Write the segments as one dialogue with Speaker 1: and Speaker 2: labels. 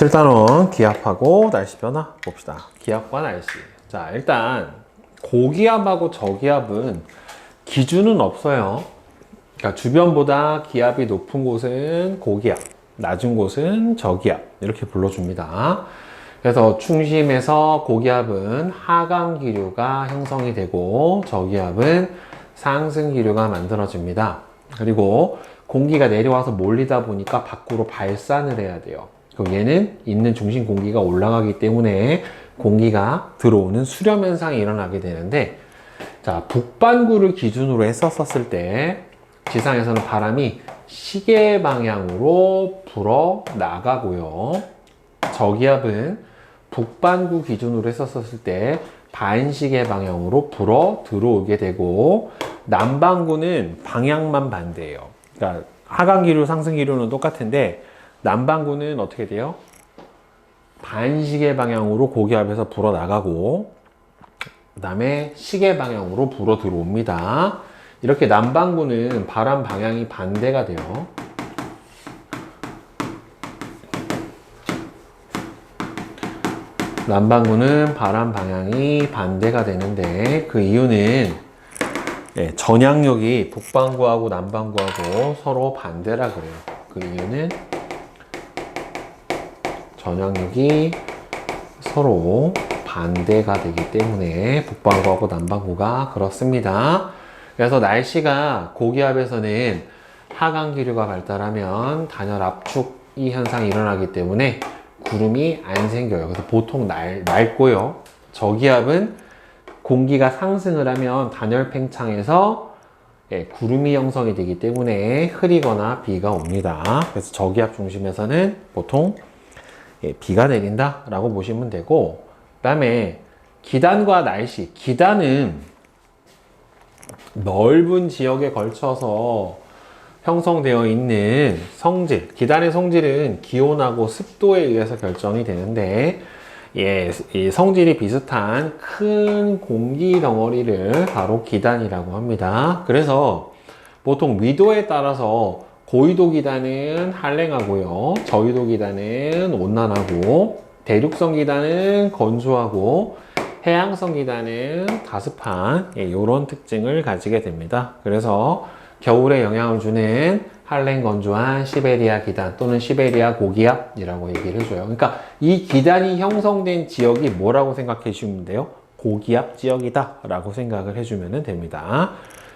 Speaker 1: 7단원 기압하고 날씨 변화 봅시다. 기압과 날씨. 자, 일단 고기압하고 저기압은 기준은 없어요. 그러니까 주변보다 기압이 높은 곳은 고기압, 낮은 곳은 저기압 이렇게 불러줍니다. 그래서 중심에서 고기압은 하강 기류가 형성이 되고 저기압은 상승 기류가 만들어집니다. 그리고 공기가 내려와서 몰리다 보니까 밖으로 발산을 해야 돼요. 그럼 얘는 있는 중심 공기가 올라가기 때문에 공기가 들어오는 수렴 현상이 일어나게 되는데, 자, 북반구를 기준으로 했었을 때 지상에서는 바람이 시계 방향으로 불어 나가고요. 저기압은 북반구 기준으로 했었을 때 반시계 방향으로 불어 들어오게 되고, 남반구는 방향만 반대예요. 그러니까 하강 기류, 상승 기류는 똑같은데 남반구는 어떻게 돼요? 반시계 방향으로 고기압에서 불어 나가고, 그 다음에 시계 방향으로 불어 들어옵니다. 이렇게 남반구는 바람 방향이 반대가 돼요. 남반구는 바람 방향이 반대가 되는데, 그 이유는 전향력이 북반구하고 남반구하고 서로 반대라 그래요. 그 이유는 전향력이 서로 반대가 되기 때문에 북반구하고 남반구가 그렇습니다. 그래서 날씨가 고기압에서는 하강 기류가 발달하면 단열 압축이 현상이 일어나기 때문에 구름이 안 생겨요. 그래서 보통 맑고요. 저기압은 공기가 상승을 하면 단열 팽창에서 구름이 형성이 되기 때문에 흐리거나 비가 옵니다. 그래서 저기압 중심에서는 보통 비가 내린다 라고 보시면 되고, 그 다음에 기단과 날씨. 기단은 넓은 지역에 걸쳐서 형성되어 있는 성질, 기단의 성질은 기온하고 습도에 의해서 결정이 되는데, 이 성질이 비슷한 큰 공기 덩어리를 바로 기단이라고 합니다. 그래서 보통 위도에 따라서 고위도 기단은 한랭하고요, 저위도 기단은 온난하고, 대륙성 기단은 건조하고, 해양성 기단은 다습한 이런 특징을 가지게 됩니다. 그래서 겨울에 영향을 주는 한랭 건조한 시베리아 기단 또는 시베리아 고기압이라고 얘기를 해줘요. 그러니까 이 기단이 형성된 지역이 뭐라고 생각해 주시면 돼요? 고기압 지역이다 라고 생각을 해주면 됩니다.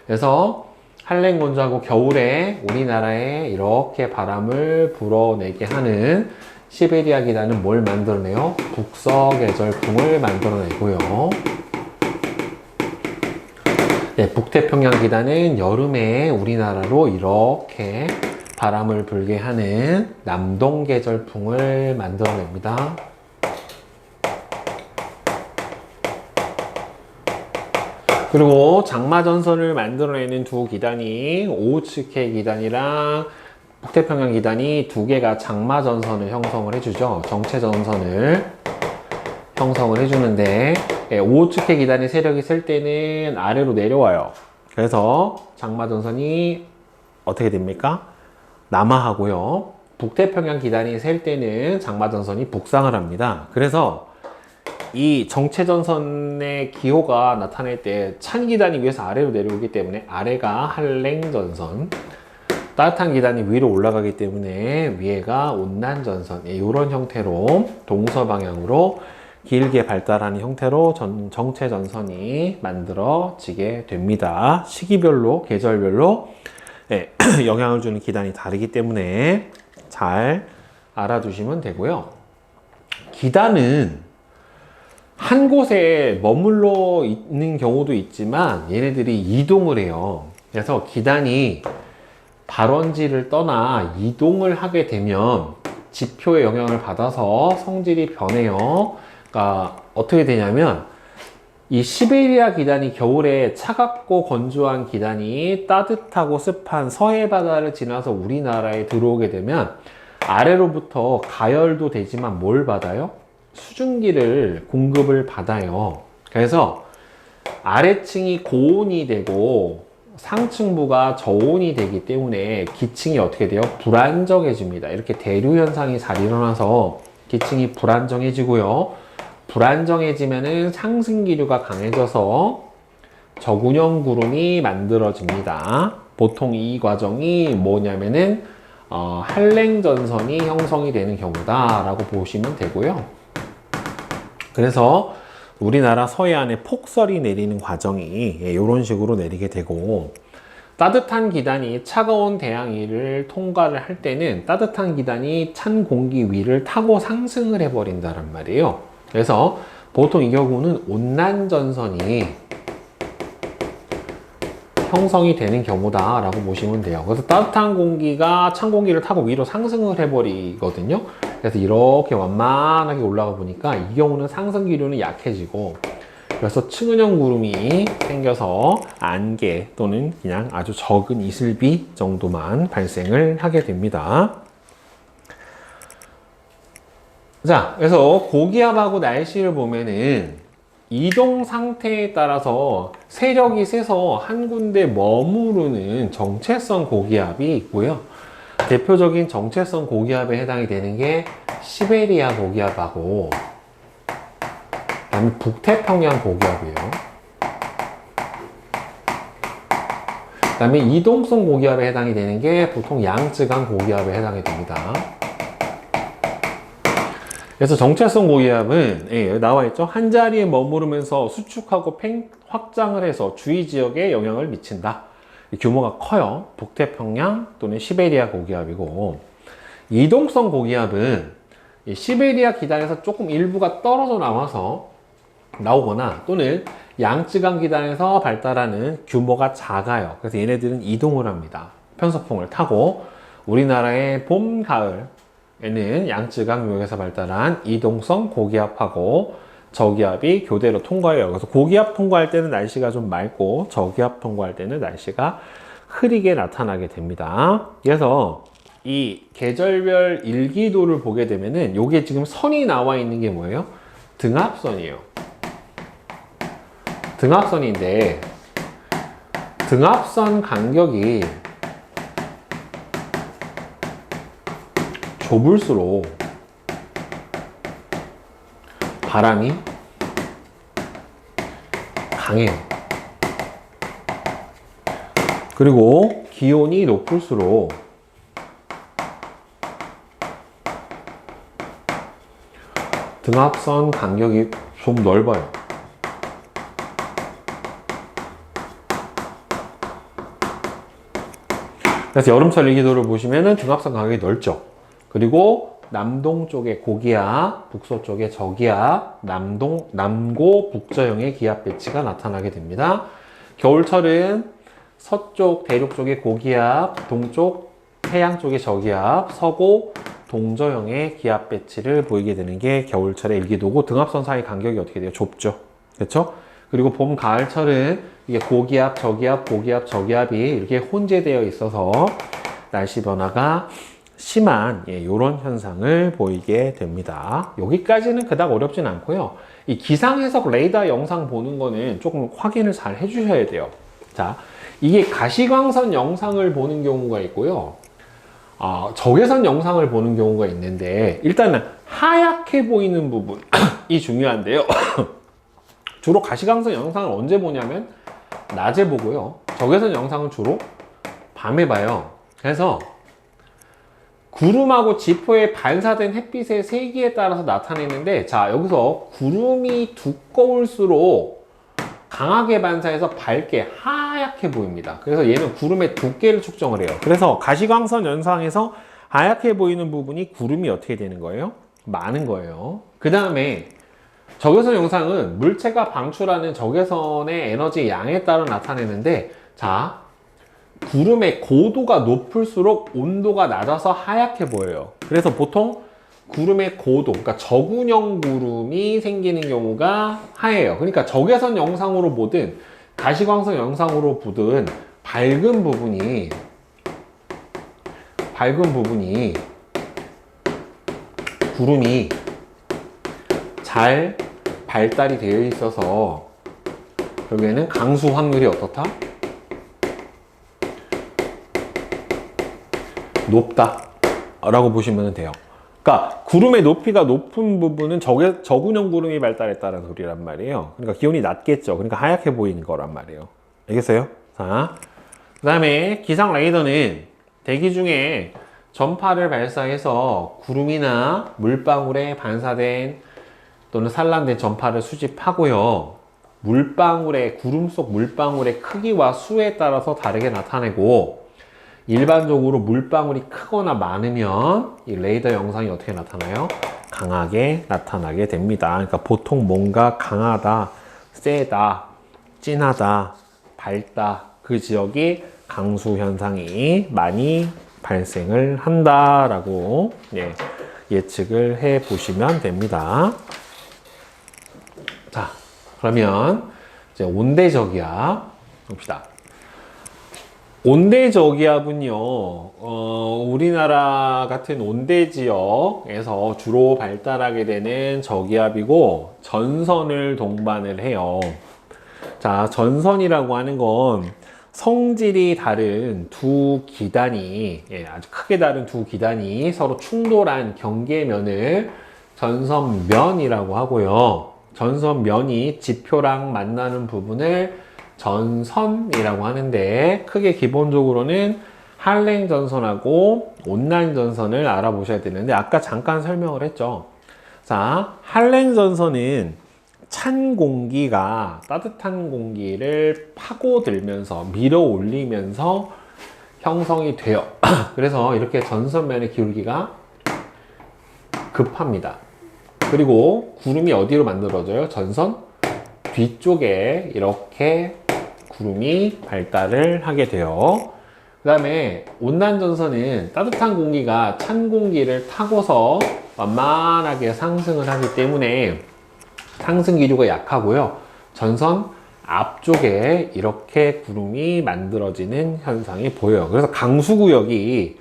Speaker 1: 그래서 한랭 건조하고 겨울에 우리나라에 이렇게 바람을 불어내게 하는 시베리아 기단은 뭘 만들어내요? 북서계절풍을 만들어내고요. 북태평양 기단은 여름에 우리나라로 이렇게 바람을 불게 하는 남동계절풍을 만들어냅니다. 그리고 장마전선을 만들어내는 두 기단이 오우츠케 기단이랑 북태평양 기단이 두 개가 장마전선을 형성을 해주죠. 정체전선을 형성을 해주는데, 오우츠케 기단의 세력이 셀 때는 아래로 내려와요. 그래서 장마전선이 어떻게 됩니까? 남하하고요. 북태평양 기단이 셀 때는 장마전선이 북상을 합니다. 그래서 이 정체전선의 기호가 나타날 때 찬 기단이 위에서 아래로 내려오기 때문에 아래가 한랭전선, 따뜻한 기단이 위로 올라가기 때문에 위에가 온난전선, 이런 형태로 동서방향으로 길게 발달하는 형태로 정체전선이 만들어지게 됩니다. 시기별로, 계절별로 영향을 주는 기단이 다르기 때문에 잘 알아두시면 되고요. 기단은 한 곳에 머물러 있는 경우도 있지만 얘네들이 이동을 해요. 그래서 기단이 발원지를 떠나 이동을 하게 되면 지표의 영향을 받아서 성질이 변해요. 그러니까 어떻게 되냐면, 이 시베리아 기단이 겨울에 차갑고 건조한 기단이 따뜻하고 습한 서해 바다를 지나서 우리나라에 들어오게 되면 아래로부터 가열도 되지만 뭘 받아요? 수증기를 공급을 받아요. 그래서 아래층이 고온이 되고 상층부가 저온이 되기 때문에 기층이 어떻게 돼요? 불안정해집니다. 이렇게 대류 현상이 잘 일어나서 기층이 불안정해지고요. 불안정해지면은 상승기류가 강해져서 저군형 구름이 만들어집니다. 보통 이 과정이 뭐냐면은 한랭전선이 형성이 되는 경우다 라고 보시면 되고요. 그래서 우리나라 서해안에 폭설이 내리는 과정이 이런 식으로 내리게 되고, 따뜻한 기단이 차가운 대양위를 통과를 할 때는 따뜻한 기단이 찬 공기 위를 타고 상승을 해버린다란 말이에요. 그래서 보통 이 경우는 온난전선이 형성이 되는 경우다 라고 보시면 돼요. 그래서 따뜻한 공기가 찬 공기를 타고 위로 상승을 해버리거든요. 그래서 이렇게 완만하게 올라가 보니까 이 경우는 상승 기류는 약해지고, 그래서 층은형 구름이 생겨서 안개 또는 그냥 아주 적은 이슬비 정도만 발생을 하게 됩니다. 자, 그래서 고기압하고 날씨를 보면은 이동 상태에 따라서 세력이 세서 한 군데 머무르는 정체성 고기압이 있고요. 대표적인 정체성 고기압에 해당이 되는 게 시베리아 고기압하고 그다음에 북태평양 고기압이에요. 그다음에 이동성 고기압에 해당이 되는 게 보통 양쯔강 고기압에 해당이 됩니다. 그래서 정체성 고기압은 여기 나와 있죠. 한 자리에 머무르면서 수축하고 확장을 해서 주위 지역에 영향을 미친다. 규모가 커요. 북태평양 또는 시베리아 고기압이고, 이동성 고기압은 시베리아 기단에서 조금 일부가 떨어져 나오거나 또는 양쯔강 기단에서 발달하는 규모가 작아요. 그래서 얘네들은 이동을 합니다. 편서풍을 타고 우리나라의 봄, 가을에는 양쯔강 유역에서 발달한 이동성 고기압하고 저기압이 교대로 통과해요. 그래서 고기압 통과할 때는 날씨가 좀 맑고 저기압 통과할 때는 날씨가 흐리게 나타나게 됩니다. 그래서 이 계절별 일기도를 보게 되면은 요게 지금 선이 나와 있는 게 뭐예요? 등압선이에요. 등압선인데 등압선 간격이 좁을수록 바람이 강해요. 그리고 기온이 높을수록 등압선 간격이 좀 넓어요. 그래서 여름철 일기도를 보시면은 등압선 간격이 넓죠. 그리고 남동 쪽에 고기압, 북서쪽에 저기압, 남고 북저형의 기압 배치가 나타나게 됩니다. 겨울철은 서쪽, 대륙 쪽에 고기압, 동쪽, 해양 쪽에 저기압, 서고, 동저형의 기압 배치를 보이게 되는 게 겨울철의 일기도고, 등압선 사이 간격이 어떻게 돼요? 좁죠. 그렇죠? 그리고 봄, 가을철은 이게 고기압, 저기압, 고기압, 저기압이 이렇게 혼재되어 있어서 날씨 변화가 심한 이런 현상을 보이게 됩니다. 여기까지는 그닥 어렵진 않고요. 이 기상해석 레이더 영상 보는 거는 조금 확인을 잘 해주셔야 돼요. 자, 이게 가시광선 영상을 보는 경우가 있고요. 적외선 영상을 보는 경우가 있는데, 일단은 하얗게 보이는 부분이 중요한데요. 주로 가시광선 영상을 언제 보냐면 낮에 보고요. 적외선 영상은 주로 밤에 봐요. 그래서 구름하고 지표에 반사된 햇빛의 세기에 따라서 나타내는데, 자, 여기서 구름이 두꺼울수록 강하게 반사해서 밝게 하얗게 보입니다. 그래서 얘는 구름의 두께를 측정을 해요. 그래서 가시광선 영상에서 하얗게 보이는 부분이 구름이 어떻게 되는 거예요? 많은 거예요. 그 다음에 적외선 영상은 물체가 방출하는 적외선의 에너지 양에 따라 나타내는데, 자, 구름의 고도가 높을수록 온도가 낮아서 하얗게 보여요. 그래서 보통 구름의 고도, 그러니까 저군형 구름이 생기는 경우가 하얘요. 그러니까 적외선 영상으로 보든 가시광선 영상으로 보든 밝은 부분이 구름이 잘 발달이 되어 있어서 결국에는 강수 확률이 어떻다? 높다 라고 보시면 돼요. 그러니까 구름의 높이가 높은 부분은 저군형 구름이 발달했다는 소리란 말이에요. 그러니까 기온이 낮겠죠. 그러니까 하얗게 보이는 거란 말이에요. 알겠어요? 자, 그 다음에 기상 레이더는 대기 중에 전파를 발사해서 구름이나 물방울에 반사된 또는 산란된 전파를 수집하고요. 구름 속 물방울의 크기와 수에 따라서 다르게 나타내고, 일반적으로 물방울이 크거나 많으면 이 레이더 영상이 어떻게 나타나요? 강하게 나타나게 됩니다. 그러니까 보통 뭔가 강하다, 세다, 진하다, 밝다, 그 지역이 강수 현상이 많이 발생을 한다라고 예측을 해 보시면 됩니다. 자, 그러면 이제 온대저기압 봅시다. 온대저기압은요, 우리나라 같은 온대 지역에서 주로 발달하게 되는 저기압이고, 전선을 동반을 해요. 자, 전선이라고 하는 건 성질이 다른 두 기단이, 아주 크게 다른 두 기단이 서로 충돌한 경계면을 전선면이라고 하고요. 전선면이 지표랑 만나는 부분을 전선이라고 하는데, 크게 기본적으로는 한랭전선하고 온난전선을 알아보셔야 되는데, 아까 잠깐 설명을 했죠. 자, 한랭전선은 찬 공기가 따뜻한 공기를 파고들면서 밀어 올리면서 형성이 돼요. 그래서 이렇게 전선면의 기울기가 급합니다. 그리고 구름이 어디로 만들어져요? 전선 뒤쪽에 이렇게 구름이 발달을 하게 돼요. 그 다음에 온난전선은 따뜻한 공기가 찬 공기를 타고서 완만하게 상승을 하기 때문에 상승 기류가 약하고요. 전선 앞쪽에 이렇게 구름이 만들어지는 현상이 보여요. 그래서 강수구역이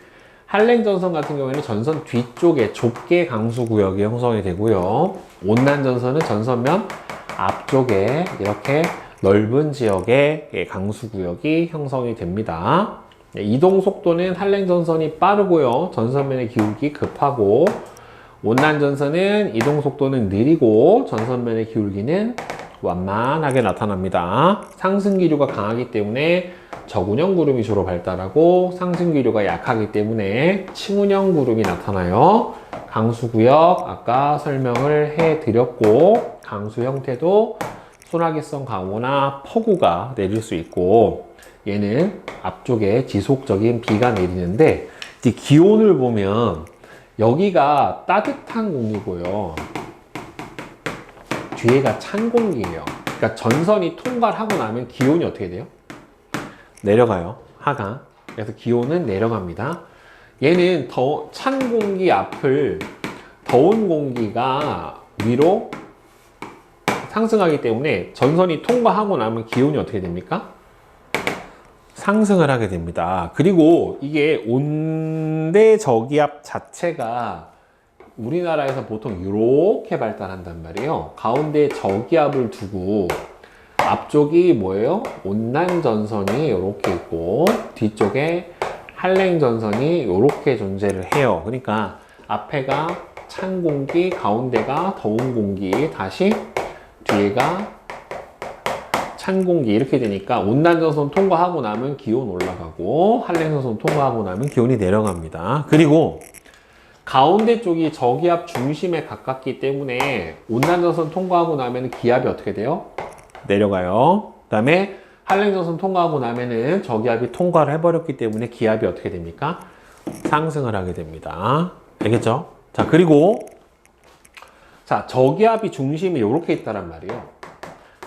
Speaker 1: 한랭전선 같은 경우에는 전선 뒤쪽에 좁게 강수구역이 형성이 되고요. 온난전선은 전선면 앞쪽에 이렇게 넓은 지역에 강수구역이 형성이 됩니다. 이동 속도는 한랭전선이 빠르고요. 전선면의 기울기 급하고, 온난전선은 이동 속도는 느리고 전선면의 기울기는 완만하게 나타납니다. 상승 기류가 강하기 때문에 저군형 구름이 주로 발달하고, 상승 기류가 약하기 때문에 침운형 구름이 나타나요. 강수구역 아까 설명을 해드렸고, 강수 형태도 소나기성 강우나 폭우가 내릴 수 있고, 얘는 앞쪽에 지속적인 비가 내리는데, 이제 기온을 보면 여기가 따뜻한 공기고요, 뒤에가 찬 공기예요. 그러니까 전선이 통과를 하고 나면 기온이 어떻게 돼요? 내려가요. 하강. 그래서 기온은 내려갑니다. 얘는 찬 공기 앞을 더운 공기가 위로 상승하기 때문에 전선이 통과하고 나면 기온이 어떻게 됩니까? 상승을 하게 됩니다. 그리고 이게 온대 저기압 자체가 우리나라에서 보통 이렇게 발달한단 말이에요. 가운데 저기압을 두고 앞쪽이 뭐예요? 온난전선이 이렇게 있고 뒤쪽에 한랭전선이 이렇게 존재를 해요. 그러니까 앞에가 찬 공기, 가운데가 더운 공기, 다시 뒤에가 찬 공기, 이렇게 되니까 온난전선 통과하고 나면 기온 올라가고 한랭전선 통과하고 나면 기온이 내려갑니다. 그리고 가운데 쪽이 저기압 중심에 가깝기 때문에 온난전선 통과하고 나면 기압이 어떻게 돼요? 내려가요. 그 다음에 한랭전선 통과하고 나면은 저기압이 통과를 해버렸기 때문에 기압이 어떻게 됩니까? 상승을 하게 됩니다. 알겠죠? 자, 그리고 자, 저기압이 중심이 이렇게 있다란 말이에요.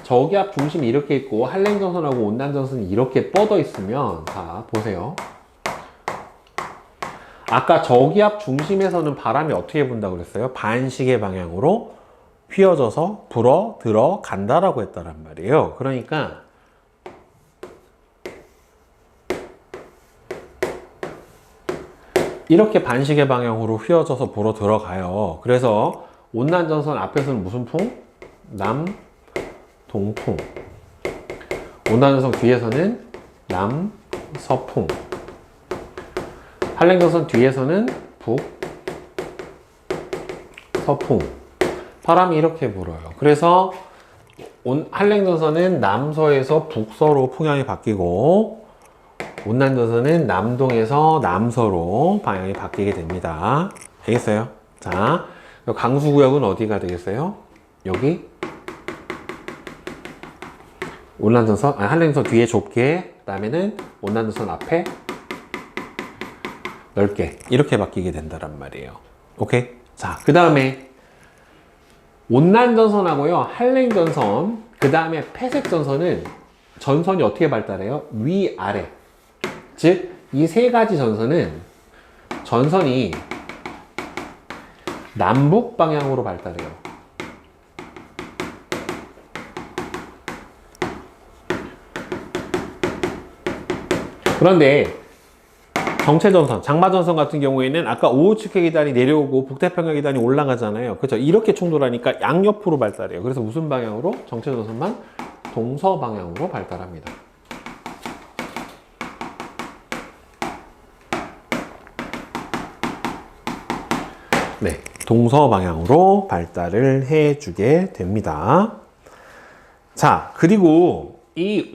Speaker 1: 저기압 중심이 이렇게 있고 한랭전선하고 온난전선이 이렇게 뻗어 있으면, 자, 보세요. 아까 저기압 중심에서는 바람이 어떻게 분다고 그랬어요? 반시계 방향으로 휘어져서 불어 들어간다라고 했다란 말이에요. 그러니까 이렇게 반시계 방향으로 휘어져서 불어 들어가요. 그래서 온난전선 앞에서는 무슨 풍? 남동풍. 온난전선 뒤에서는 남서풍. 한랭전선 뒤에서는 서풍. 바람이 이렇게 불어요. 그래서 한랭전선은 남서에서 북서로 풍향이 바뀌고 온난전선은 남동에서 남서로 방향이 바뀌게 됩니다. 알겠어요? 자, 강수구역은 어디가 되겠어요? 여기 온난전선, 한랭전선 뒤에 좁게, 그 다음에는 온난전선 앞에 넓게 이렇게 바뀌게 된다란 말이에요. 오케이? 자, 그 다음에 온난전선하고요, 한랭전선, 그 다음에 폐색전선은 전선이 어떻게 발달해요? 위아래. 즉, 이 세 가지 전선은 전선이 남북 방향으로 발달해요. 그런데 정체전선, 장마전선 같은 경우에는 아까 오후측해 기단이 내려오고 북태평양 기단이 올라가잖아요. 그렇죠? 이렇게 충돌하니까 양옆으로 발달해요. 그래서 무슨 방향으로? 정체전선만 동서방향으로 발달합니다. 네, 동서방향으로 발달을 해주게 됩니다. 자, 그리고 이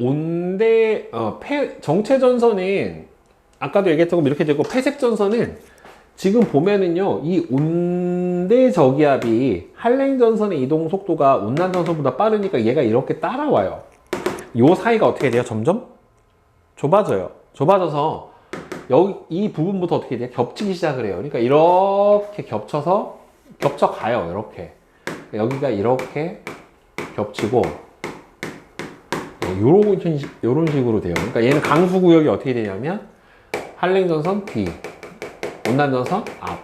Speaker 1: 정체전선은 아까도 얘기했던 거 이렇게 되고, 폐색전선은 지금 보면은요, 이 온대 저기압이 한랭전선의 이동 속도가 온난전선보다 빠르니까 얘가 이렇게 따라와요. 요 사이가 어떻게 돼요? 점점 좁아져요. 좁아져서 여기 이 부분부터 어떻게 돼요? 겹치기 시작을 해요. 그러니까 이렇게 겹쳐가요. 이렇게. 여기가 이렇게 겹치고 요런 식으로 돼요. 그러니까 얘는 강수구역이 어떻게 되냐면 한랭전선 뒤, 온난전선 앞,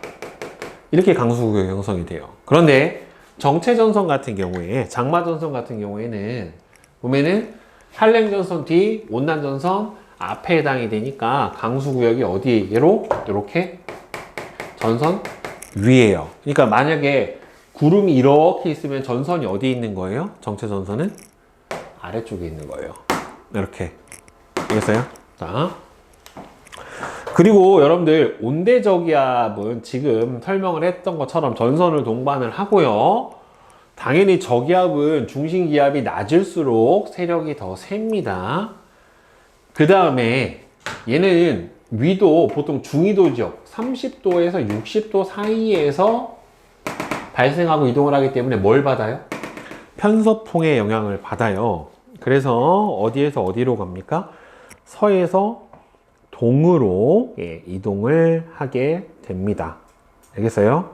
Speaker 1: 이렇게 강수구역이 형성이 돼요. 그런데 정체전선 같은 경우에, 장마전선 같은 경우에는 보면은 한랭전선 뒤, 온난전선 앞에 해당이 되니까 강수구역이 어디로? 이렇게 전선 위에요. 그러니까 만약에 구름이 이렇게 있으면 전선이 어디에 있는 거예요? 정체전선은 아래쪽에 있는 거예요. 이렇게. 알겠어요? 자. 그리고 여러분들 온대저기압은 지금 설명을 했던 것처럼 전선을 동반을 하고요. 당연히 저기압은 중심기압이 낮을수록 세력이 더 셉니다. 그 다음에 얘는 위도 보통 중위도 지역 30도에서 60도 사이에서 발생하고 이동을 하기 때문에 뭘 받아요? 편서풍의 영향을 받아요. 그래서 어디에서 어디로 갑니까? 서에서 동으로 이동을 하게 됩니다. 알겠어요?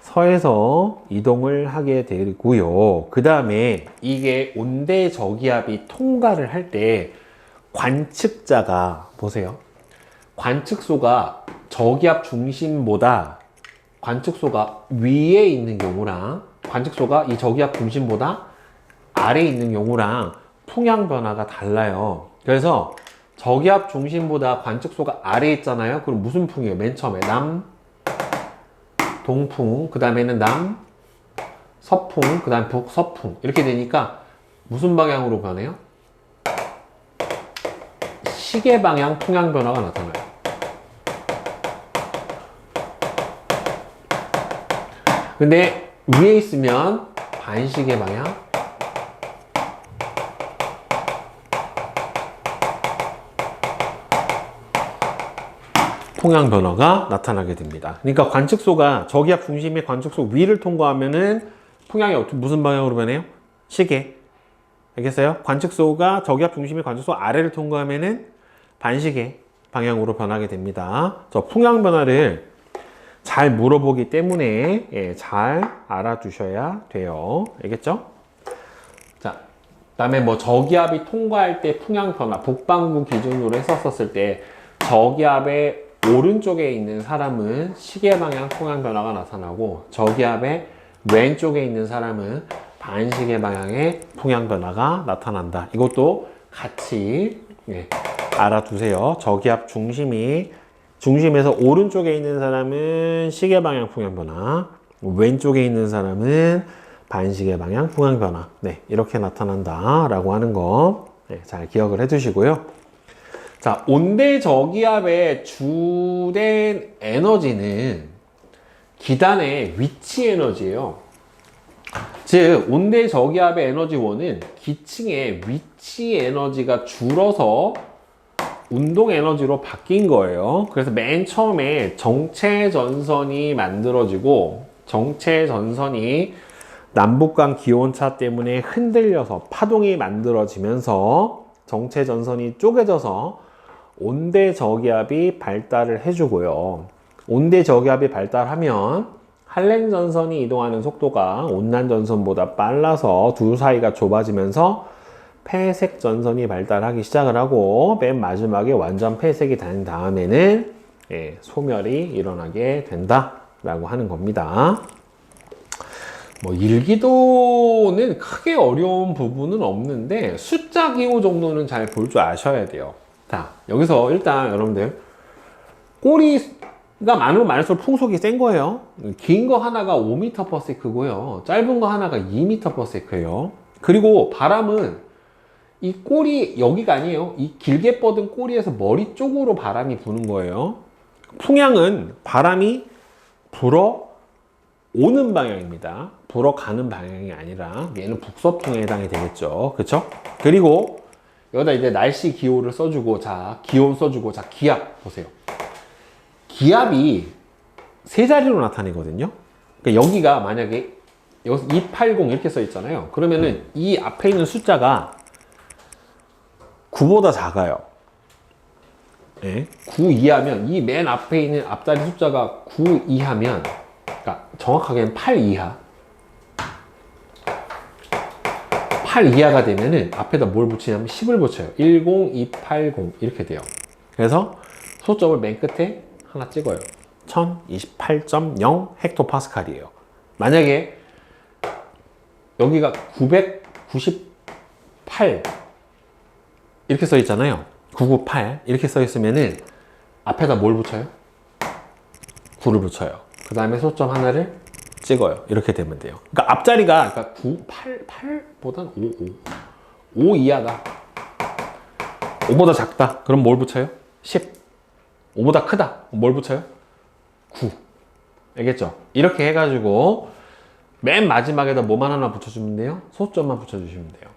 Speaker 1: 서에서 이동을 하게 되고요. 그 다음에 이게 온대저기압이 통과를 할 때 관측자가 보세요. 관측소가 저기압 중심보다 관측소가 위에 있는 경우랑 관측소가 이 저기압 중심보다 아래에 있는 경우랑 풍향 변화가 달라요. 그래서 저기압 중심보다 관측소가 아래에 있잖아요. 그럼 무슨 풍이에요? 맨 처음에 동풍, 그 다음에는 서풍, 그 다음 북서풍, 이렇게 되니까 무슨 방향으로 변해요? 시계 방향 풍향 변화가 나타나요. 근데 위에 있으면 반시계 방향, 풍향 변화가 나타나게 됩니다. 그러니까 관측소가 저기압 중심의 관측소 위를 통과하면은 풍향이 무슨 방향으로 변해요? 시계. 알겠어요? 관측소가 저기압 중심의 관측소 아래를 통과하면은 반시계 방향으로 변하게 됩니다. 저 풍향 변화를 잘 물어보기 때문에 잘 알아두셔야 돼요. 알겠죠? 자, 그다음에 뭐 저기압이 통과할 때 풍향 변화, 북반구 기준으로 했었을 때 저기압의 오른쪽에 있는 사람은 시계 방향 풍향 변화가 나타나고 저기압의 왼쪽에 있는 사람은 반시계 방향의 풍향 변화가 나타난다. 이것도 같이 알아두세요. 저기압 중심에서 오른쪽에 있는 사람은 시계 방향 풍향 변화, 왼쪽에 있는 사람은 반시계 방향 풍향 변화. 네, 이렇게 나타난다라고 하는 거 잘 기억을 해두시고요. 자, 온대 저기압의 주된 에너지는 기단의 위치 에너지예요. 즉 온대 저기압의 에너지1은 기층의 위치 에너지가 줄어서 운동 에너지로 바뀐 거예요. 그래서 맨 처음에 정체 전선이 만들어지고, 정체 전선이 남북간 기온차 때문에 흔들려서 파동이 만들어지면서 정체 전선이 쪼개져서 온대 저기압이 발달을 해주고요. 온대 저기압이 발달하면 한랭 전선이 이동하는 속도가 온난 전선보다 빨라서 둘 사이가 좁아지면서 폐색 전선이 발달하기 시작을 하고, 맨 마지막에 완전 폐색이 된 다음에는 소멸이 일어나게 된다라고 하는 겁니다. 뭐 일기도는 크게 어려운 부분은 없는데 숫자 기호 정도는 잘 볼 줄 아셔야 돼요. 자, 여기서 일단 여러분들 꼬리가 많으면 많을수록 풍속이 센 거예요. 긴 거 하나가 5m/s고요. 짧은 거 하나가 2m/s예요. 그리고 바람은 이 꼬리 여기가 아니에요. 이 길게 뻗은 꼬리에서 머리 쪽으로 바람이 부는 거예요. 풍향은 바람이 불어 오는 방향입니다. 불어가는 방향이 아니라 얘는 북서풍에 해당이 되겠죠. 그쵸? 그리고 여기다 이제 날씨 기호를 써주고, 자 기온 써주고, 자 기압 보세요. 기압이 세 자리로 나타내거든요. 그러니까 여기가 만약에 여기서 280 이렇게 써 있잖아요. 그러면은 이 앞에 있는 숫자가 9보다 작아요. 네? 9 이하면, 이 맨 앞에 있는 앞자리 숫자가 9 이하면, 그러니까 정확하게는 8 이하. 8 이하가 되면은 앞에다 뭘 붙이냐면 10을 붙여요. 10280 이렇게 돼요. 그래서 소점을 맨 끝에 하나 찍어요. 1028.0 헥토파스칼이에요. 만약에 여기가 998 이렇게 써 있잖아요. 998 이렇게 써 있으면은 앞에다 뭘 붙여요? 9를 붙여요. 그 다음에 소점 하나를 찍어요. 이렇게 되면 돼요. 그러니까 앞자리가, 그러니까 9, 8보단 5 이하다. 5보다 작다. 그럼 뭘 붙여요? 10. 5보다 크다. 뭘 붙여요? 9. 알겠죠? 이렇게 해가지고 맨 마지막에다 뭐만 하나 붙여주면 돼요? 소점만 붙여주시면 돼요.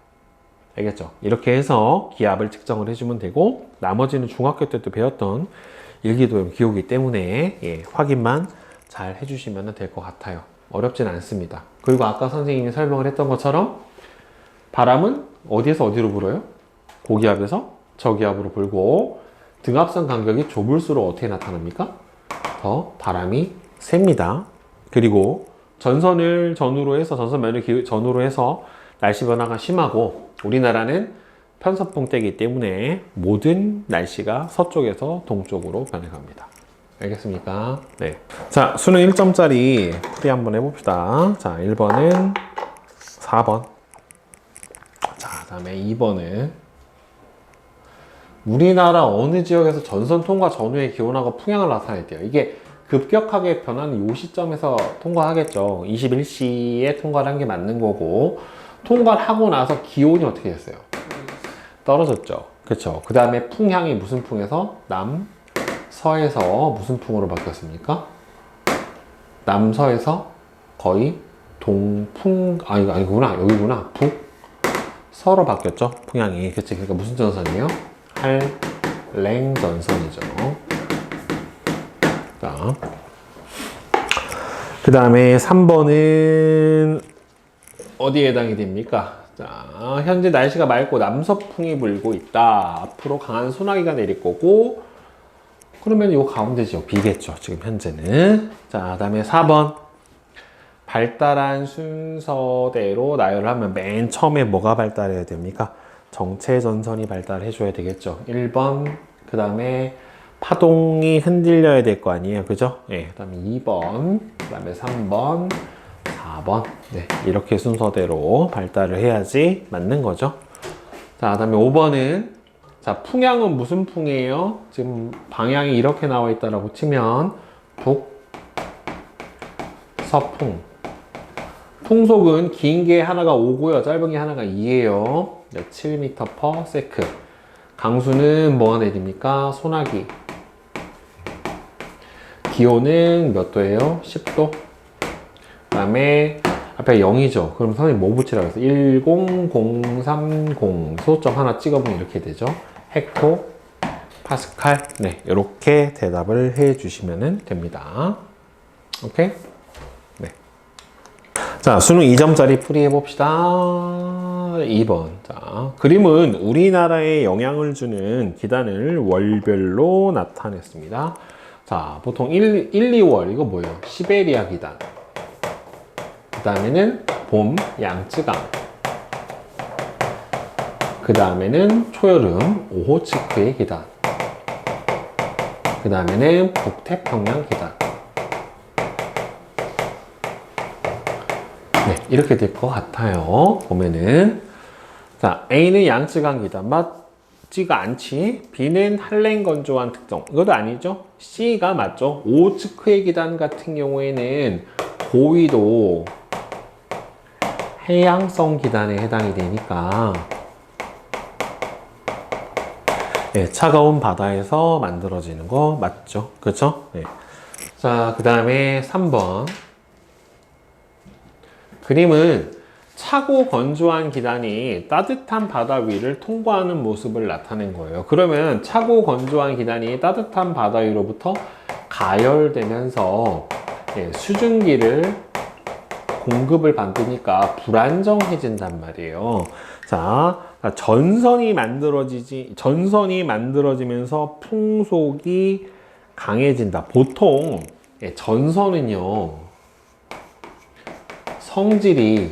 Speaker 1: 알겠죠? 이렇게 해서 기압을 측정을 해주면 되고, 나머지는 중학교 때도 배웠던 일기도형 기호기 때문에 확인만 잘 해주시면 될 것 같아요. 어렵진 않습니다. 그리고 아까 선생님이 설명을 했던 것처럼 바람은 어디에서 어디로 불어요? 고기압에서 저기압으로 불고, 등압선 간격이 좁을수록 어떻게 나타납니까? 더 바람이 셉니다. 그리고 전선을 전후로 해서, 전선면을 전후로 해서 날씨 변화가 심하고, 우리나라는 편서풍대이기 때문에 모든 날씨가 서쪽에서 동쪽으로 변해갑니다. 알겠습니까? 네. 자, 수능 1점짜리 풀이 한번 해봅시다. 자, 1번은 4번. 자, 다음에 2번은 우리나라 어느 지역에서 전선 통과 전후의 기온하고 풍향을 나타냈대요. 이게 급격하게 변하는 이 시점에서 통과하겠죠. 21시에 통과를 한 게 맞는 거고, 통과를 하고 나서 기온이 어떻게 됐어요? 떨어졌죠. 그쵸? 그 다음에 풍향이 무슨 풍에서? 남서에서 무슨 풍으로 바뀌었습니까? 남서에서 거의 동풍, 아니구나. 여기구나. 북서로 바뀌었죠. 풍향이. 그치? 그러니까 무슨 전선이에요? 한랭 전선이죠. 자, 그 다음에 3번은 어디에 해당이 됩니까? 자, 현재 날씨가 맑고 남서풍이 불고 있다. 앞으로 강한 소나기가 내릴 거고, 그러면 요 가운데 지역 B겠죠. 지금 현재는. 자, 그 다음에 4번. 발달한 순서대로 나열을 하면 맨 처음에 뭐가 발달해야 됩니까? 정체 전선이 발달해 줘야 되겠죠. 1번, 그 다음에 파동이 흔들려야 될 거 아니에요. 그죠? 예, 그 다음에 2번, 그 다음에 3번, 4번. 네, 이렇게 순서대로 발달을 해야지 맞는 거죠. 자, 그 다음에 5번은, 자, 풍향은 무슨 풍이에요? 지금 방향이 이렇게 나와 있다라고 치면 북서풍. 풍속은 긴 게 하나가 5고요. 짧은 게 하나가 2예요. 7m/s. 강수는 뭐가 내립니까? 소나기. 기온은 몇 도예요? 10도. 그 다음에 앞에 0이죠. 그럼 선생님 뭐 붙이라고 했어요? 10030 소점 하나 찍어보면 이렇게 되죠. 헥토 파스칼. 네, 이렇게 대답을 해 주시면 됩니다. 오케이? 네. 자, 수능 2점짜리 풀이해 봅시다. 2번. 자, 그림은 우리나라에 영향을 주는 기단을 월별로 나타냈습니다. 자, 보통 1, 2월, 이거 뭐예요? 시베리아 기단. 그 다음에는 봄, 양쯔강. 그 다음에는 초여름, 오호츠크의 기단. 그 다음에는 북태평양 기단. 네, 이렇게 될 것 같아요. 보면은. 자, A는 양쯔강 기단. 맞지가 않지? B는 한랭 건조한 특성. 이것도 아니죠? C가 맞죠? 오호츠크의 기단 같은 경우에는 고위도 해양성 기단에 해당이 되니까 네, 차가운 바다에서 만들어지는 거 맞죠? 그렇죠? 네. 자, 그 다음에 3번. 그림은 차고 건조한 기단이 따뜻한 바다 위를 통과하는 모습을 나타낸 거예요. 그러면 차고 건조한 기단이 따뜻한 바다 위로부터 가열되면서 수증기를 공급을 받으니까 불안정해진단 말이에요. 자, 전선이 만들어지면서 풍속이 강해진다. 보통 전선은요, 성질이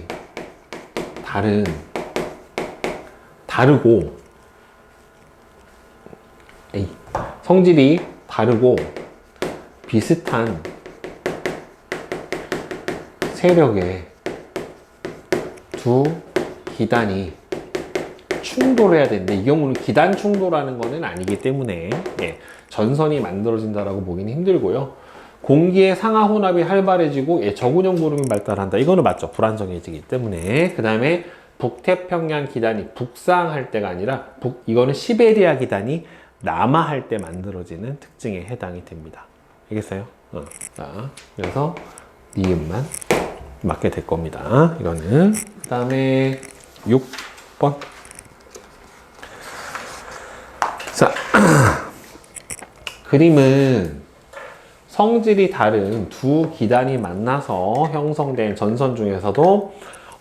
Speaker 1: 성질이 다르고 비슷한 세력의 두 기단이 충돌해야 되는데, 이 경우는 기단 충돌하는 것은 아니기 때문에 전선이 만들어진다라고 보기는 힘들고요. 공기의 상하 혼합이 활발해지고 저군형 구름이 발달한다. 이거는 맞죠. 불안정해지기 때문에. 그 다음에 북태평양 기단이 북상할 때가 아니라 이거는 시베리아 기단이 남하할 때 만들어지는 특징에 해당이 됩니다. 알겠어요? 자, 그래서 니은만 맞게 될 겁니다. 이거는. 그 다음에 6번. 자, 그림은 성질이 다른 두 기단이 만나서 형성된 전선 중에서도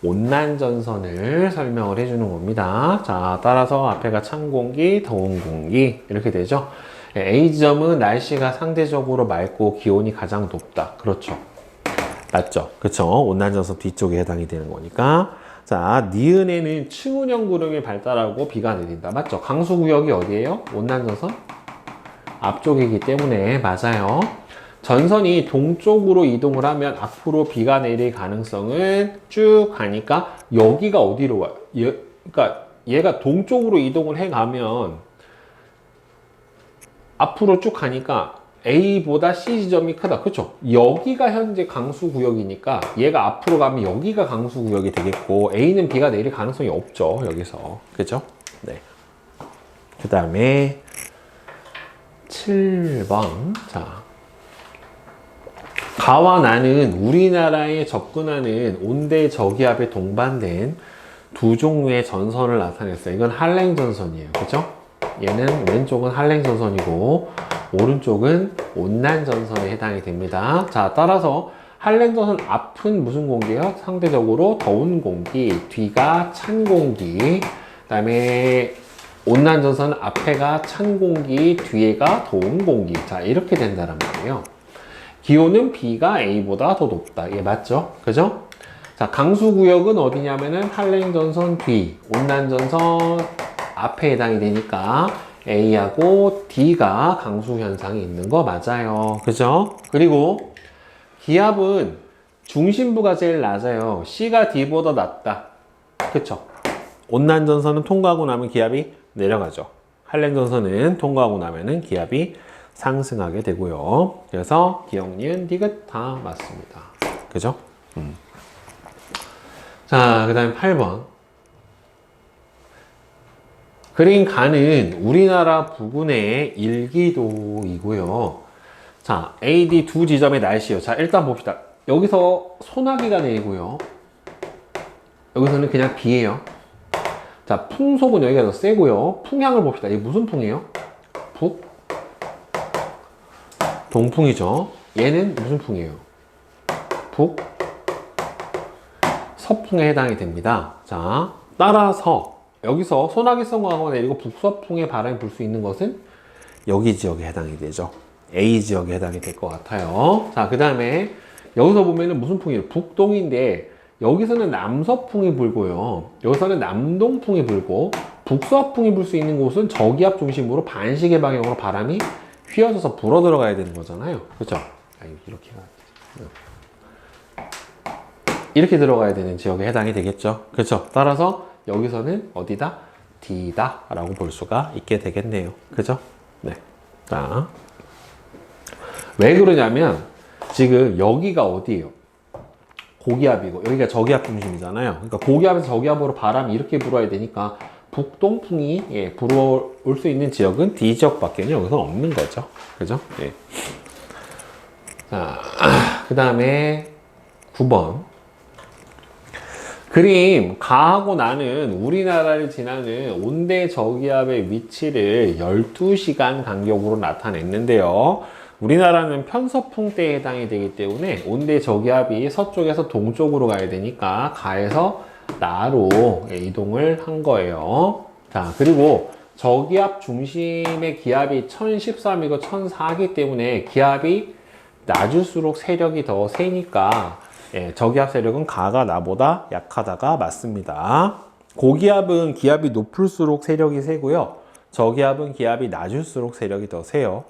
Speaker 1: 온난전선을 설명을 해주는 겁니다. 자, 따라서 앞에가 찬 공기, 더운 공기 이렇게 되죠. A지점은 날씨가 상대적으로 맑고 기온이 가장 높다. 그렇죠. 맞죠? 그쵸? 온난전선 뒤쪽에 해당이 되는 거니까. 자, 니은에는 층운형 구름이 발달하고 비가 내린다. 맞죠? 강수구역이 어디예요? 온난전선 앞쪽이기 때문에 맞아요. 전선이 동쪽으로 이동을 하면 앞으로 비가 내릴 가능성은 쭉 가니까 여기가 어디로 와요? 그러니까 얘가 동쪽으로 이동을 해 가면 앞으로 쭉 가니까 A보다 C 지점이 크다. 그렇죠? 여기가 현재 강수구역이니까 얘가 앞으로 가면 여기가 강수구역이 되겠고, A는 비가 내릴 가능성이 없죠. 여기서. 그렇죠? 네. 그 다음에 7번. 자, 가와 나는 우리나라에 접근하는 온대 저기압에 동반된 두 종류의 전선을 나타냈어요. 이건 한랭 전선이에요. 그렇죠? 얘는 왼쪽은 한랭 전선이고 오른쪽은 온난 전선에 해당이 됩니다. 자, 따라서 한랭 전선 앞은 무슨 공기예요? 상대적으로 더운 공기, 뒤가 찬 공기. 그다음에 온난 전선 앞에가 찬 공기, 뒤에가 더운 공기. 자, 이렇게 된다는 말이에요. 기온은 B가 A보다 더 높다. 이게 맞죠? 그죠? 자, 강수구역은 어디냐면은 한랭전선 뒤, 온난전선 앞에 해당이 되니까 A하고 D가 강수 현상이 있는 거 맞아요. 그죠? 그리고 기압은 중심부가 제일 낮아요. C가 D보다 낮다. 그쵸? 온난전선은 통과하고 나면 기압이 내려가죠. 한랭전선은 통과하고 나면은 기압이 상승하게 되고요. 그래서 기억, 니은, 디귿 다 맞습니다. 그죠? 자, 그 다음에 8번. 그린 간은 우리나라 부근의 일기도이고요. 자, AD 두 지점의 날씨요. 자, 일단 봅시다. 여기서 소나기가 내리고요. 여기서는 그냥 비예요. 자, 풍속은 여기가 더 세고요. 풍향을 봅시다. 이게 무슨 풍이에요? 북? 동풍이죠. 얘는 무슨 풍이에요? 북? 서풍에 해당이 됩니다. 자, 따라서 여기서 소나기성 광우가 내리고 북서풍의 바람이 불 수 있는 것은 여기 지역에 해당이 되죠. A 지역에 해당이 될 것 같아요. 자, 그 다음에 여기서 보면은 무슨 풍이에요? 북동인데 여기서는 남서풍이 불고요. 여기서는 남동풍이 불고 북서풍이 불 수 있는 곳은 저기압 중심으로 반시계 방향으로 바람이 휘어져서 불어 들어가야 되는 거잖아요. 그렇죠? 이렇게 들어가야 되는 지역에 해당이 되겠죠. 그렇죠? 따라서 여기서는 어디다? D다 라고 볼 수가 있게 되겠네요. 그죠? 네. 자, 왜 그러냐면 지금 여기가 어디예요? 고기압이고 여기가 저기압 중심이잖아요. 그러니까 고기압에서 저기압으로 바람이 이렇게 불어야 되니까 북동풍이 불어올 수 있는 지역은 D 지역밖에 여기서 없는 거죠. 그죠? 예. 자, 그 다음에 9번. 그림 가하고 나는 우리나라를 지나는 온대 저기압의 위치를 12시간 간격으로 나타냈는데요. 우리나라는 편서풍대에 해당이 되기 때문에 온대 저기압이 서쪽에서 동쪽으로 가야 되니까 가에서 나로 이동을 한 거예요. 자, 그리고 저기압 중심의 기압이 1013이고 1004이기 때문에 기압이 낮을수록 세력이 더 세니까 저기압 세력은 가가 나보다 약하다가 맞습니다. 고기압은 기압이 높을수록 세력이 세고요. 저기압은 기압이 낮을수록 세력이 더 세요.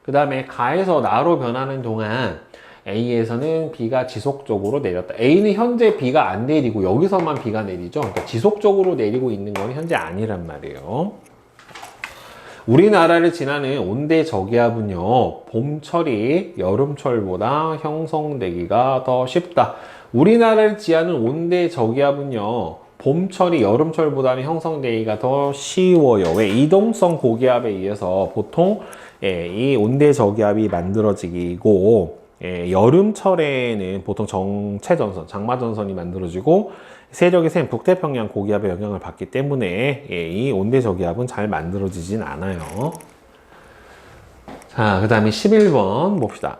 Speaker 1: 그 다음에 가에서 나로 변하는 동안 A에서는 비가 지속적으로 내렸다. A는 현재 비가 안 내리고 여기서만 비가 내리죠. 그러니까 지속적으로 내리고 있는 건 현재 아니란 말이에요. 우리나라를 지나는 온대 저기압은요, 봄철이 여름철보다 형성되기가 더 쉽다. 우리나라를 지나는 온대 저기압은요, 봄철이 여름철보다는 형성되기가 더 쉬워요. 왜? 이동성 고기압에 의해서 보통 이 온대 저기압이 만들어지고 여름철에는 보통 정체전선, 장마전선이 만들어지고 세력이 센 북태평양 고기압의 영향을 받기 때문에 이 온대 저기압은 잘 만들어지진 않아요. 자, 그 다음에 11번 봅시다.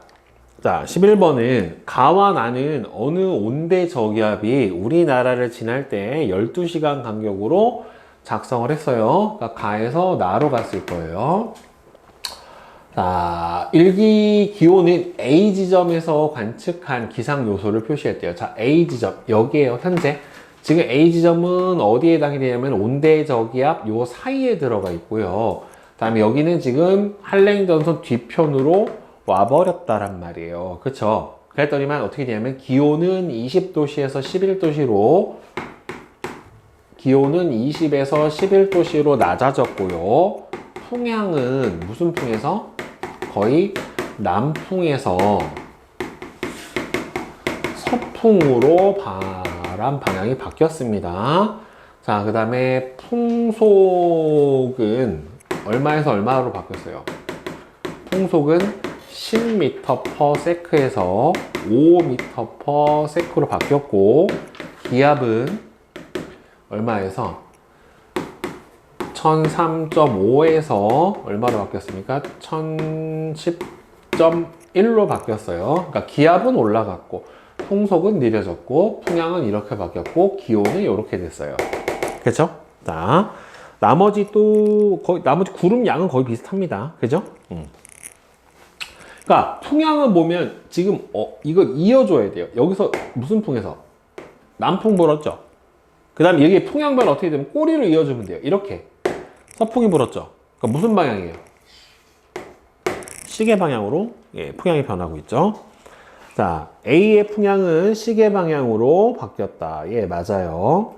Speaker 1: 자, 11번은 가와 나는 어느 온대 저기압이 우리나라를 지날 때 12시간 간격으로 작성을 했어요. 그러니까 가에서 나로 갔을 거예요. 자, 일기 기온은 A 지점에서 관측한 기상 요소를 표시했대요. 자, A 지점 여기에요. 현재 지금 A 지점은 어디에 해당이 되냐면 온대 저기압 요 사이에 들어가 있고요. 다음에 여기는 지금 한랭전선 뒤편으로 와버렸다란 말이에요. 그쵸? 그랬더니만 어떻게 되냐면 기온은 20도씨에서 11도씨로 기온은 20에서 11도씨로 낮아졌고요. 풍향은 무슨 풍에서? 거의 남풍에서 서풍으로 바람 방향이 바뀌었습니다. 자, 그 다음에 풍속은 얼마에서 얼마로 바뀌었어요? 풍속은 10m/s에서 5m/s로 바뀌었고 기압은 얼마에서 1003.5에서 얼마로 바뀌었습니까? 1010.1로 바뀌었어요. 그러니까 기압은 올라갔고 풍속은 느려졌고 풍향은 이렇게 바뀌었고 기온은 이렇게 됐어요. 그렇죠? 자, 나머지 구름 양은 거의 비슷합니다. 그죠? 그러니까 풍향은 보면 지금 이거 이어줘야 돼요. 여기서 무슨 풍에서? 남풍 불었죠? 그 다음에 여기 풍향만 어떻게 되면 꼬리를 이어주면 돼요. 이렇게 서풍이 불었죠? 그러니까 무슨 방향이에요? 시계 방향으로 풍향이 변하고 있죠. 자, A의 풍향은 시계 방향으로 바뀌었다. 예, 맞아요.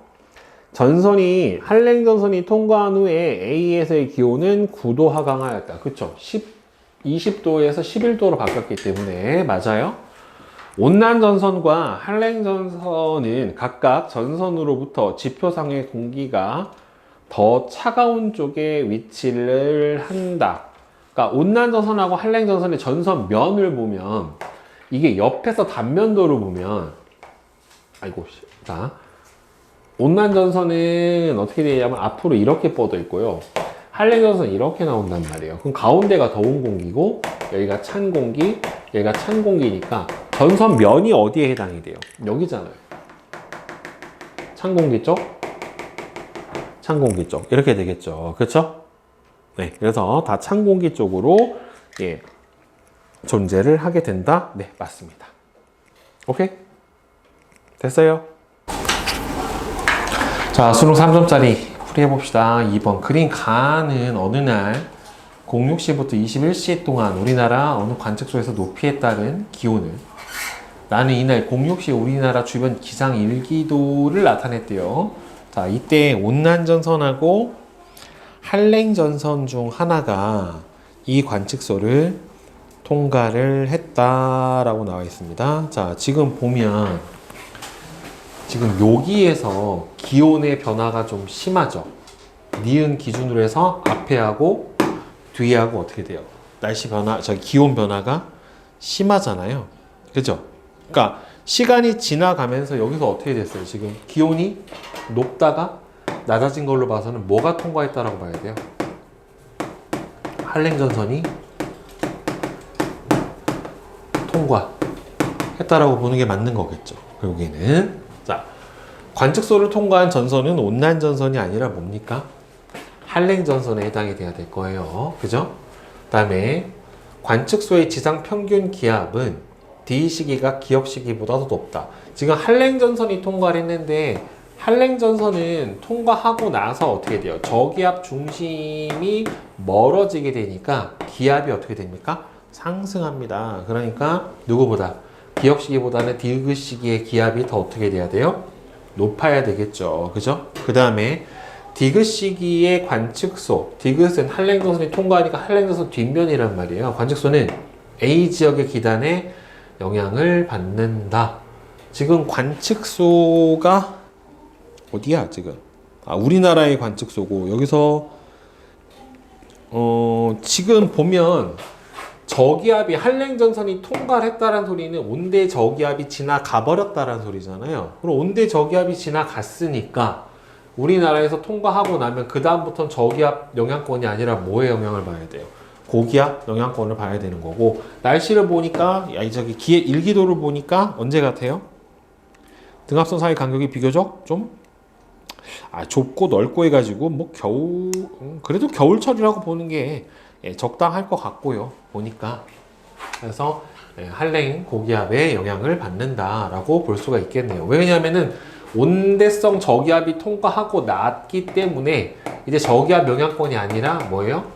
Speaker 1: 한랭전선이 통과한 후에 A에서의 기온은 9도 하강하였다. 그쵸? 20도에서 11도로 바뀌었기 때문에 맞아요. 온난전선과 한랭전선은 각각 전선으로부터 지표상의 공기가 더 차가운 쪽에 위치를 한다. 그러니까 온난전선하고 한랭전선의 전선면을 보면 이게 옆에서 단면도를 보면 아이고 자 온난전선은 어떻게 되냐면 앞으로 이렇게 뻗어 있고요. 한랭전선은 이렇게 나온단 말이에요. 그럼 가운데가 더운 공기고 여기가 찬 공기, 여기가 찬 공기니까 전선면이 어디에 해당이 돼요? 여기잖아요. 찬 공기 쪽, 찬 공기 쪽 이렇게 되겠죠. 그렇죠? 네, 그래서 다 찬 공기 쪽으로 예, 존재를 하게 된다. 네, 맞습니다. 오케이? 됐어요? 자, 수능 3점짜리 풀이해봅시다. 2번. 그린 가는 어느 날 06시부터 21시 동안 우리나라 어느 관측소에서 높이에 따른 기온을 나는 이날 06시 우리나라 주변 기상 일기도를 나타냈대요. 자, 이때 온난전선하고 한랭전선 중 하나가 이 관측소를 통과를 했다라고 나와 있습니다. 자, 지금 보면 지금 여기에서 기온의 변화가 좀 심하죠. 니은 기준으로 해서 앞에 하고 뒤에 하고 어떻게 돼요? 날씨 변화, 기온 변화가 심하잖아요. 그죠? 그러니까 시간이 지나가면서 여기서 어떻게 됐어요? 지금 기온이 높다가 낮아진 걸로 봐서는 뭐가 통과했다라고 봐야 돼요? 한랭전선이 통과했다라고 보는 게 맞는 거겠죠. 여기는 자 관측소를 통과한 전선은 온난전선이 아니라 뭡니까? 한랭전선에 해당이 돼야 될 거예요. 그죠? 그 다음에 관측소의 지상 평균 기압은 D 시기가 기업 시기보다 더 높다. 지금 한랭전선이 통과를 했는데 한랭전선은 통과하고 나서 어떻게 돼요? 저기압 중심이 멀어지게 되니까 기압이 어떻게 됩니까? 상승합니다. 그러니까 누구보다 기업 시기보다는 디귿 시기의 기압이 더 어떻게 돼야 돼요? 높아야 되겠죠. 그죠? 그 다음에 디귿 시기의 관측소, 디귿은 한랭전선이 통과하니까 한랭전선 뒷면이란 말이에요. 관측소는 A 지역의 기단에 영향을 받는다. 지금 관측소가 어디야 지금? 아, 우리나라의 관측소고 여기서 지금 보면 저기압이 한랭전선이 통과를 했다는 소리는 온대 저기압이 지나가 버렸다는 소리잖아요. 그럼 온대 저기압이 지나갔으니까 우리나라에서 통과하고 나면 그 다음부터는 저기압 영향권이 아니라 뭐에 영향을 봐야 돼요? 고기압 영향권을 봐야 되는 거고 날씨를 보니까 일기도를 보니까 언제 같아요? 등압선 사이 간격이 비교적 좀 좁고 넓고 해가지고 뭐 그래도 겨울철이라고 보는 게 적당할 것 같고요. 보니까 그래서 한랭 고기압에 영향을 받는다라고 볼 수가 있겠네요. 왜냐하면은 온대성 저기압이 통과하고 났기 때문에 이제 저기압 영향권이 아니라 뭐예요?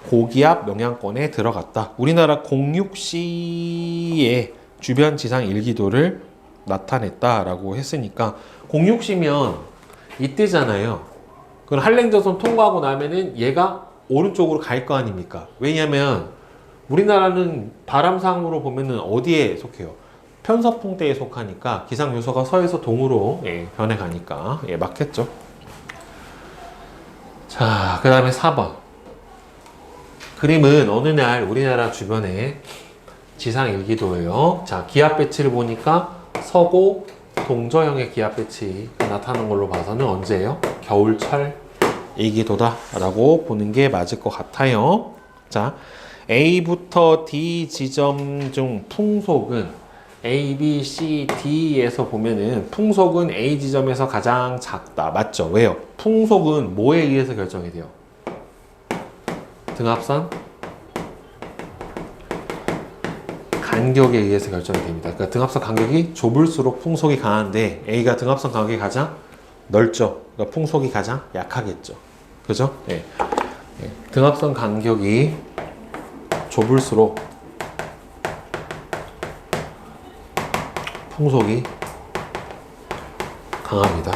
Speaker 1: 고기압 영향권에 들어갔다. 우리나라 06시의 주변 지상 일기도를 나타냈다라고 했으니까 06시면 이때잖아요. 그럼 한랭전선 통과하고 나면은 얘가 오른쪽으로 갈 거 아닙니까? 왜냐면 우리나라는 바람상으로 보면은 어디에 속해요? 편서풍대에 속하니까 기상 요소가 서에서 동으로 변해가니까 맞겠죠. 자, 그 다음에 4번. 그림은 어느 날 우리나라 주변에 지상 일기도예요. 자, 기압 배치를 보니까 서고 동저형의 기압 배치가 나타나는 걸로 봐서는 언제예요? 겨울철 일기도다 라고 보는 게 맞을 것 같아요. 자, A부터 D 지점 중 풍속은 A, B, C, D에서 보면은 풍속은 A 지점에서 가장 작다. 맞죠? 왜요? 풍속은 뭐에 의해서 결정이 돼요? 등압선 간격에 의해서 결정이 됩니다. 그러니까 등압선 간격이 좁을수록 풍속이 강한데 A가 등압선 간격이 가장 넓죠. 그러니까 풍속이 가장 약하겠죠. 그죠? 네. 등압선 간격이 좁을수록 풍속이 강합니다.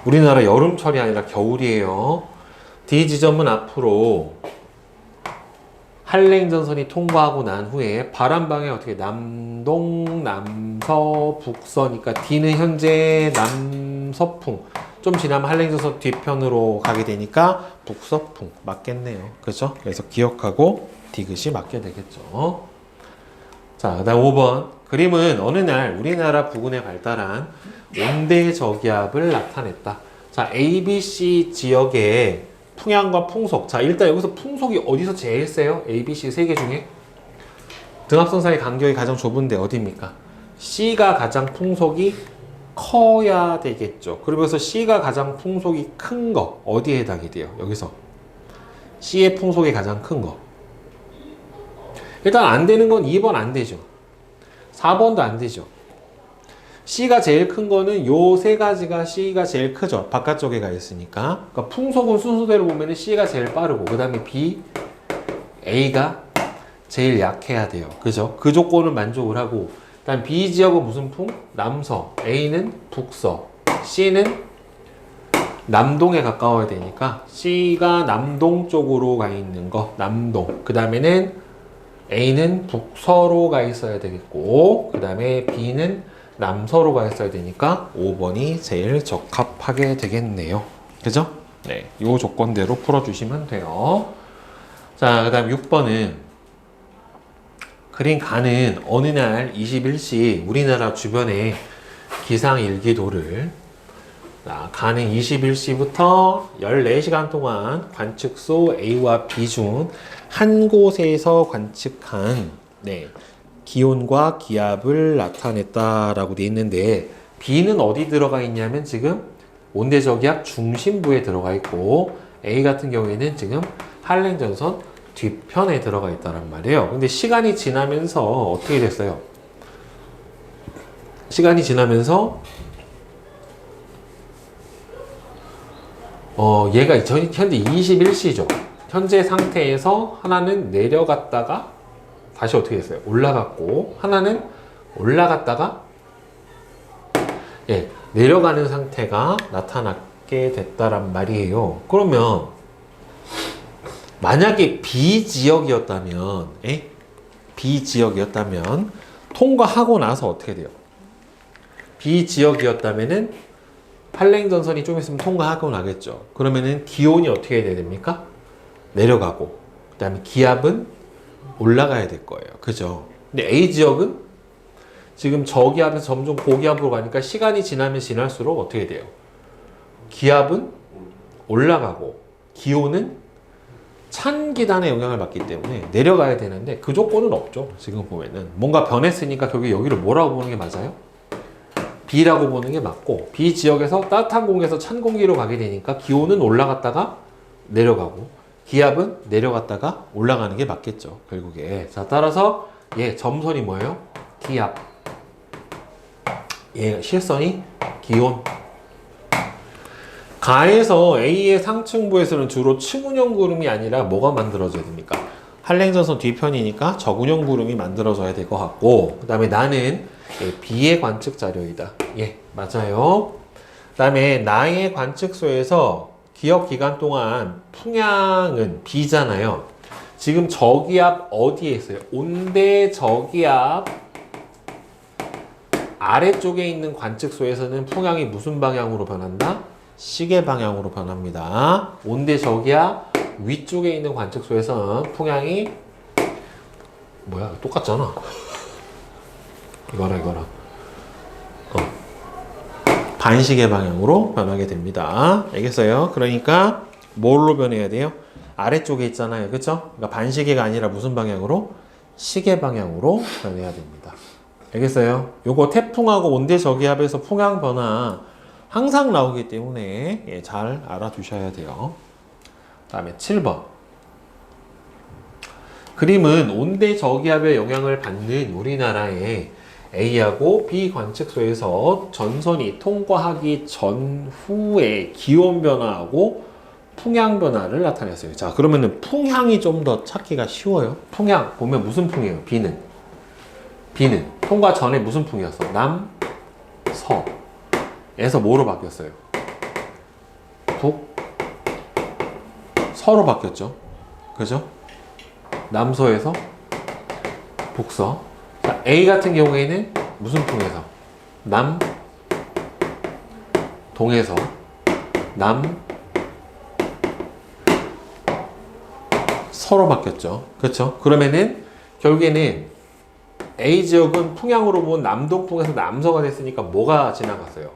Speaker 1: 우리나라 여름철이 아니라 겨울이에요. D 지점은 앞으로 한랭전선이 통과하고 난 후에 바람방에 어떻게 남동, 남서, 북서니까 D는 현재 남서풍, 좀 지나면 한랭전선 뒤편으로 가게 되니까 북서풍 맞겠네요. 그죠? 그래서 기억하고 디귿이 맞게 되겠죠. 자, 그 다음 5번. 그림은 어느 날 우리나라 부근에 발달한 온대저기압을 나타냈다. 자, ABC 지역의 풍향과 풍속. 자, 일단 여기서 풍속이 어디서 제일 세요? ABC 세 개 중에? 등압선 사이 간격이 가장 좁은데 어디입니까? C가 가장 풍속이 커야 되겠죠. 그러면서 C가 가장 풍속이 큰 거 어디에 해당이 돼요? 여기서 C의 풍속이 가장 큰 거. 일단 안 되는 건 2번 안 되죠. 4번도 안 되죠. C가 제일 큰 거는 요 세 가지가 C가 제일 크죠. 바깥쪽에 가 있으니까. 그러니까 풍속은 순서대로 보면 C가 제일 빠르고 그 다음에 B, A가 제일 약해야 돼요. 그죠? 그 조건을 만족을 하고 일단 B 지역은 무슨 풍? 남서. A는 북서. C는 남동에 가까워야 되니까 C가 남동 쪽으로 가 있는 거. 남동. 그 다음에는 A는 북서로 가 있어야 되겠고 그 다음에 B는 남서로 가 있어야 되니까 5번이 제일 적합하게 되겠네요. 그죠? 네. 이 조건대로 풀어주시면 돼요. 자, 그 다음 6번은 그린 가는 어느 날 21시 우리나라 주변의 기상일기도를 가는 21시부터 14시간 동안 관측소 A와 B 중 한 곳에서 관측한 기온과 기압을 나타냈다라고 되어 있는데 B는 어디 들어가 있냐면 지금 온대저기압 중심부에 들어가 있고 A 같은 경우에는 지금 한랭전선 뒤편에 들어가 있다란 말이에요. 근데 시간이 지나면서 어떻게 됐어요? 시간이 지나면서 얘가 현재 21시죠. 현재 상태에서 하나는 내려갔다가 다시 어떻게 됐어요? 올라갔고 하나는 올라갔다가 내려가는 상태가 나타나게 됐다란 말이에요. 그러면 만약에 B 지역이었다면 통과하고 나서 어떻게 돼요? B 지역이었다면은 한랭전선이 좀 있으면 통과하고 나겠죠. 그러면은 기온이 어떻게 돼야 됩니까? 내려가고 그 다음에 기압은 올라가야 될 거예요. 그죠? 근데 A 지역은 지금 저기압에서 점점 고기압으로 가니까 시간이 지나면 지날수록 어떻게 돼요? 기압은 올라가고 기온은 찬 기단의 영향을 받기 때문에 내려가야 되는데 그 조건은 없죠. 지금 보면은 뭔가 변했으니까 결국에 여기를 뭐라고 보는 게 맞아요? B라고 보는 게 맞고 B 지역에서 따뜻한 공기에서 찬 공기로 가게 되니까 기온은 올라갔다가 내려가고 기압은 내려갔다가 올라가는 게 맞겠죠. 결국에. 자, 따라서 점선이 뭐예요? 기압. 실선이 기온. 가에서 A의 상층부에서는 주로 층운형 구름이 아니라 뭐가 만들어져야 됩니까? 한랭전선 뒤편이니까 저군형 구름이 만들어져야 될 것 같고 그 다음에 나는 B의 관측 자료이다. 맞아요. 그 다음에 나의 관측소에서 기억 기간 동안 풍향은 B잖아요. 지금 저기압 어디에 있어요? 온대 저기압 아래쪽에 있는 관측소에서는 풍향이 무슨 방향으로 변한다? 시계 방향으로 변합니다. 온대 저기압 위쪽에 있는 관측소에서는 풍향이 똑같잖아. 이거랑 반시계 방향으로 변하게 됩니다. 알겠어요? 그러니까 뭘로 변해야 돼요? 아래쪽에 있잖아요. 그쵸? 그러니까 반시계가 아니라 무슨 방향으로? 시계 방향으로 변해야 됩니다. 알겠어요? 요거 태풍하고 온대저기압에서 풍향 변화 항상 나오기 때문에 잘 알아두셔야 돼요. 다음에 7번. 그림은 온대저기압의 영향을 받는 우리나라의 A하고 B 관측소에서 전선이 통과하기 전후에 기온 변화하고 풍향 변화를 나타냈어요. 자, 그러면은 풍향이 좀 더 찾기가 쉬워요. 풍향 보면 무슨 풍이에요? B는 통과 전에 무슨 풍이었어? 남, 서 에서 뭐로 바뀌었어요? 북, 서로 바뀌었죠. 그죠? 남서에서 북서. 자, A 같은 경우에는 무슨 풍에서? 남, 동에서 남 서로 바뀌었죠. 그렇죠? 그러면은 결국에는 A 지역은 풍향으로 본 남동풍에서 남서가 됐으니까 뭐가 지나갔어요?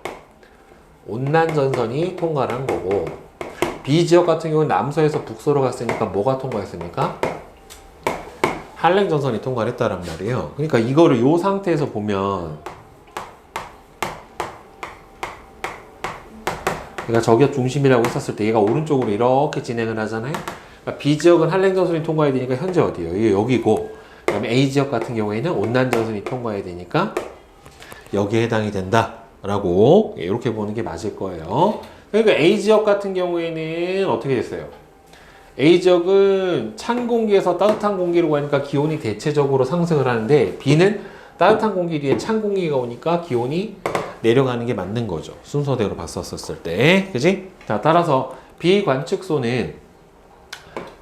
Speaker 1: 온난전선이 통과를 한 거고, B 지역 같은 경우는 남서에서 북서로 갔으니까 뭐가 통과했습니까? 한랭전선이 통과를 했다란 말이에요. 그러니까 이거를 이 상태에서 보면, 그러니까 저기가 중심이라고 했었을 때 얘가 오른쪽으로 이렇게 진행을 하잖아요. 그러니까 B 지역은 한랭전선이 통과해야 되니까 현재 어디예요? 이게 여기고, 그 다음에 A 지역 같은 경우에는 온난전선이 통과해야 되니까 여기에 해당이 된다라고 이렇게 보는 게 맞을 거예요. 그러니까 A 지역 같은 경우에는 어떻게 됐어요? A 지역은 찬 공기에서 따뜻한 공기로 가니까 기온이 대체적으로 상승을 하는데, B는 따뜻한 공기 뒤에 찬 공기가 오니까 기온이 내려가는 게 맞는 거죠. 순서대로 봤었을 때. 그지? 자, 따라서 B 관측소는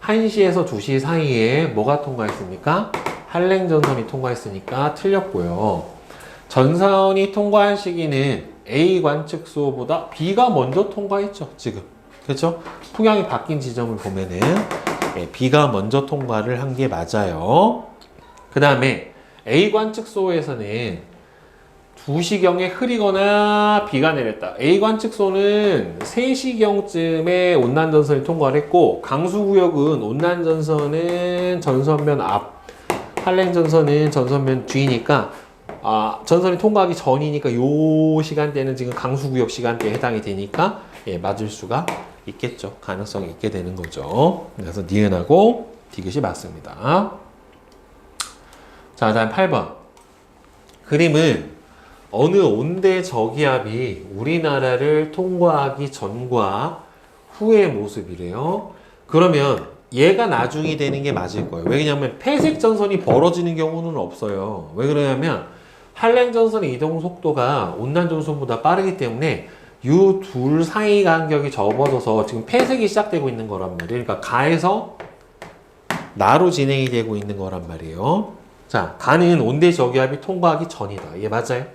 Speaker 1: 1시에서 2시 사이에 뭐가 통과했습니까? 한랭전선이 통과했으니까 틀렸고요. 전선이 통과한 시기는 A 관측소보다 B가 먼저 통과했죠, 지금. 그렇죠? 풍향이 바뀐 지점을 보면은 B가 먼저 통과를 한 게 맞아요. 그 다음에 A 관측소에서는 2시경에 흐리거나 비가 내렸다. A 관측소는 3시경쯤에 온난전선이 통과를 했고, 강수구역은 온난전선은 전선면 앞, 한랭전선은 전선면 뒤니까 전선이 통과하기 전이니까 요 시간대는 지금 강수구역 시간대에 해당이 되니까 맞을 수가 있겠죠. 가능성이 있게 되는 거죠. 그래서 니은하고 디귿이 맞습니다. 자, 다음 8번. 그림은 어느 온대 저기압이 우리나라를 통과하기 전과 후의 모습이래요. 그러면 얘가 나중이 되는 게 맞을 거예요. 왜냐면 폐색 전선이 벌어지는 경우는 없어요. 왜 그러냐면 한랭전선의 이동 속도가 온난전선보다 빠르기 때문에 이 둘 사이 간격이 접어져서 지금 폐색이 시작되고 있는 거란 말이에요. 그러니까 가에서 나로 진행이 되고 있는 거란 말이에요. 자, 가는 온대 저기압이 통과하기 전이다. 이게 맞아요?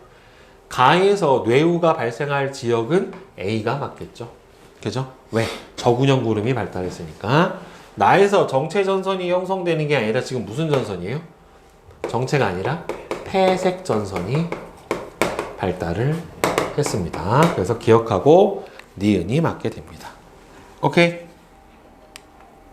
Speaker 1: 가에서 뇌우가 발생할 지역은 A가 맞겠죠. 그죠? 왜? 저군형 구름이 발달했으니까. 나에서 정체 전선이 형성되는 게 아니라 지금 무슨 전선이에요? 정체가 아니라 폐색 전선이 발달을 했습니다. 그래서 기억하고 니은이 맞게 됩니다. 오케이?